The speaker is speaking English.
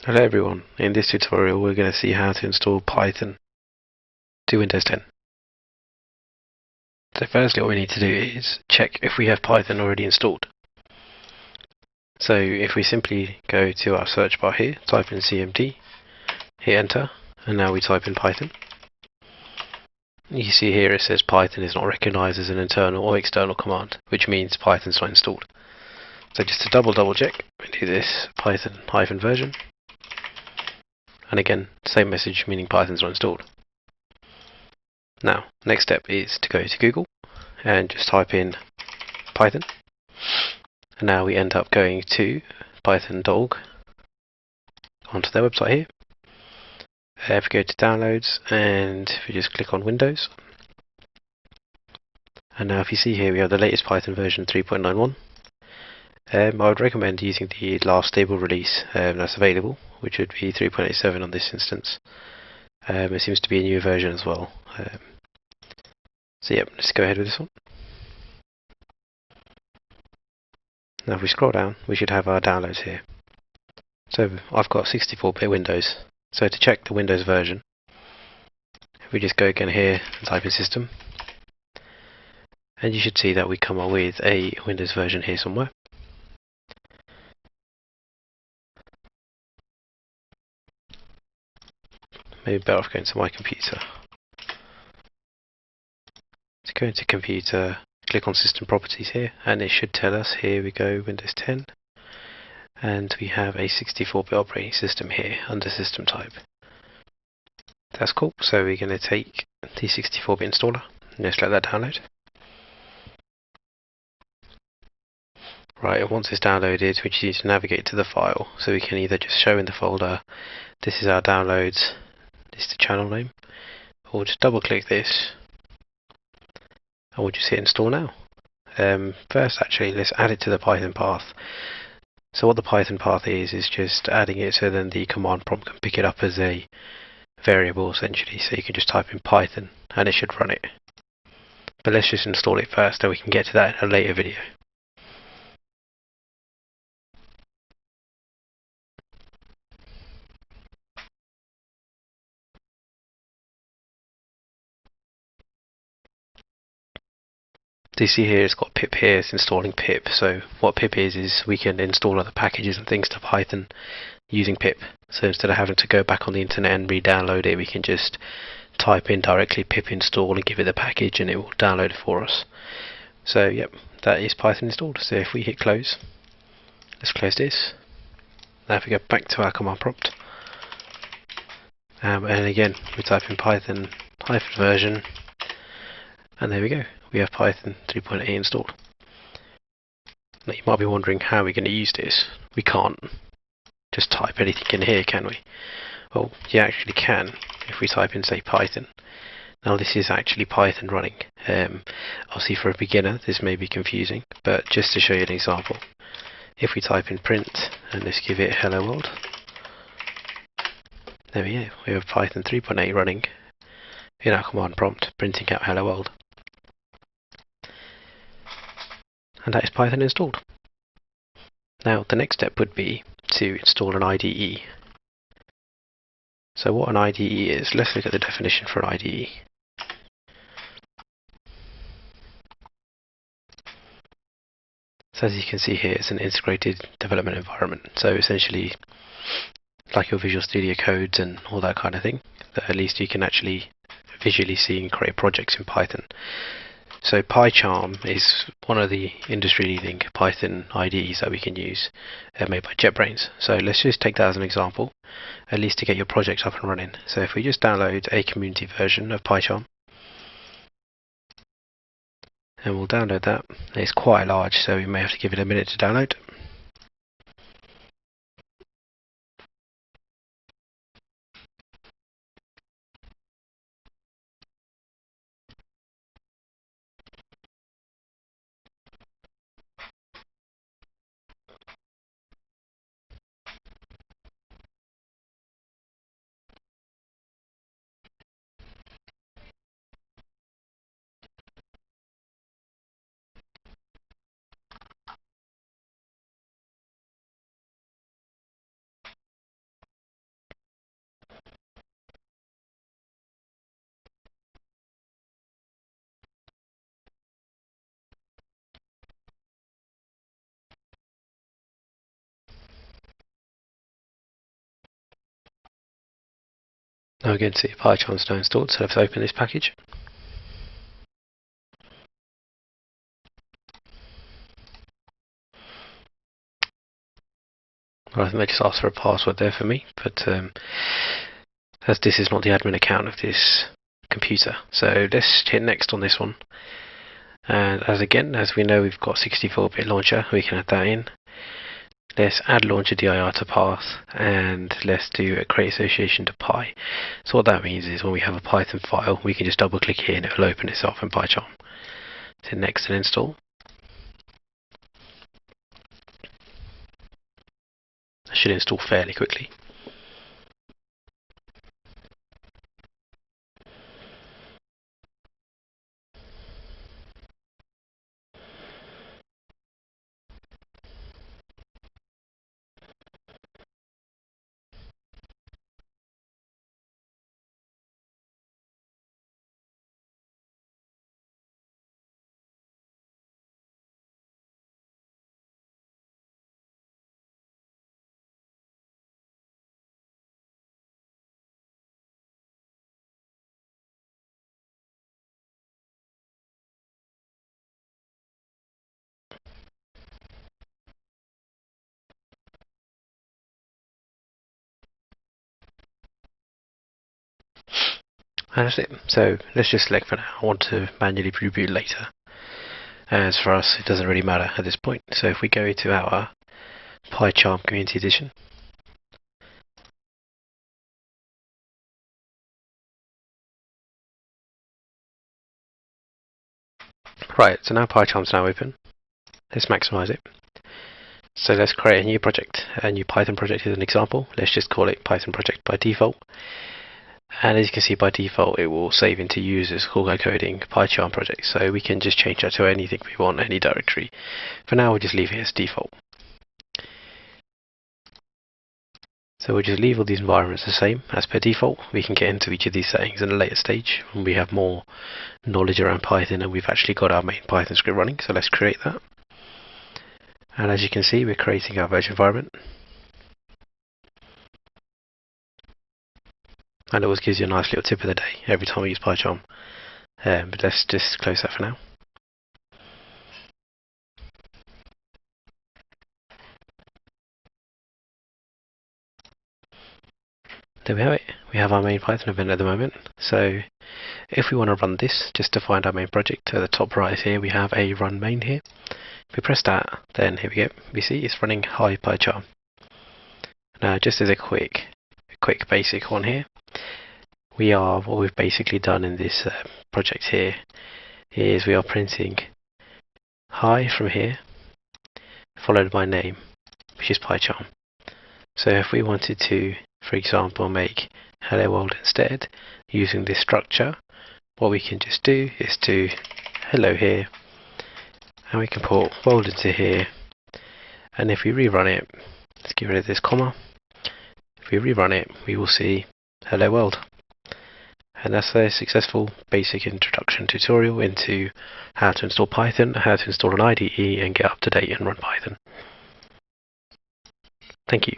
Hello everyone, in this tutorial we're going to see how to install Python to Windows 10. So firstly what we need to do is check if we have Python already installed. So if we simply go to our search bar here, type in CMD, hit enter, and now we type in Python. You see here it says Python is not recognized as an internal or external command, which means Python's not installed. So just to double check, we do this Python version. And again, same message, meaning Python's not installed. Now, next step is to go to Google and just type in Python. And now we end up going to python.org onto their website here. If we go to downloads and if we just click on Windows. And now if you see here we have the latest Python version 3.91. I would recommend using the last stable release that's available, which would be 3.87 on this instance. It seems to be a newer version as well. So yep, let's go ahead with this one. Now if we scroll down, we should have our downloads here. So I've got 64-bit Windows. So to check the Windows version, if we just go again here and type in system, and you should see that we come up with a Windows version here somewhere. Maybe better off going to my computer. To go into computer, click on system properties here, and it should tell us, here we go, Windows 10. And we have a 64-bit operating system here under system type. That's cool, so we're going to take the 64-bit installer and just let that download. Right, and once it's downloaded, we just need to navigate to the file, so we can either just show in the folder, this is our downloads, this is the channel name, or just double click this, and we'll just hit install now. First actually, let's add it to the Python path. So what the Python path is just adding it so then the command prompt can pick it up as a variable essentially, so you can just type in Python and it should run it. But let's just install it first and we can get to that in a later video. So you see here it's got pip here, it's installing pip. So what pip is we can install other packages and things to Python using pip. So instead of having to go back on the internet and re-download it, we can just type in directly pip install and give it the package and it will download it for us. So yep, that is Python installed. So if we hit close, let's close this. Now if we go back to our command prompt, and again we type in Python version, and there we go, we have Python 3.8 installed. Now you might be wondering how we're going to use this. We can't just type anything in here, can we? Well, you actually can if we type in, say, Python. Now this is actually Python running. Obviously for a beginner this may be confusing, but just to show you an example, if we type in print and let's give it hello world, there we go, we have Python 3.8 running in our command prompt, printing out hello world. And that is Python installed. Now the next step would be to install an IDE. So what an IDE is, let's look at the definition for an IDE. So as you can see here, it's an integrated development environment. So essentially, like your Visual Studio codes and all that kind of thing, that at least you can actually visually see and create projects in Python. So PyCharm is one of the industry-leading Python IDEs that we can use, made by JetBrains. So let's just take that as an example, at least to get your project up and running. So if we just download a community version of PyCharm, and we'll download that. It's quite large, so we may have to give it a minute to download. Now we're going to see PyCharm's now installed, so let's open this package. Well, I think they just asked for a password there for me, but as this is not the admin account of this computer, so let's hit next on this one. And as we know, we've got 64-bit launcher, we can add that in. Let's add launcher dir to path, and let's do a create association to Py. So what that means is when we have a Python file, we can just double click here and it will open itself in PyCharm. So next and install. That should install fairly quickly. And that's it. So let's just select for now. I want to manually reboot later. As for us, it doesn't really matter at this point. So if we go to our PyCharm Community Edition, right, so now PyCharm's now open. Let's maximize it. So let's create a new project. A new Python project is an example. Let's just call it Python project by default. And as you can see, by default it will save into users called coding PyCharm project, so we can just change that to anything we want, any directory. For now we'll just leave it as default. So we'll just leave all these environments the same as per default. We can get into each of these settings in a later stage when we have more knowledge around Python and we've actually got our main Python script running. So let's create that. And as you can see, we're creating our virtual environment. And it always gives you a nice little tip of the day every time we use PyCharm. But let's just close that for now. There we have it. We have our main Python event at the moment. So if we want to run this, just to find our main project, at the top right here we have a run main here. If we press that, then here we go. We see it's running hi PyCharm. Now just as a quick basic one here, what we've basically done in this project here is we are printing hi from here, followed by name, which is PyCharm. So if we wanted to, for example, make hello world instead, using this structure, what we can just do is do hello here, and we can put world into here, and if we rerun it, let's get rid of this comma, if we rerun it, we will see hello world. And that's a successful basic introduction tutorial into how to install Python, how to install an IDE and get up to date and run Python. Thank you.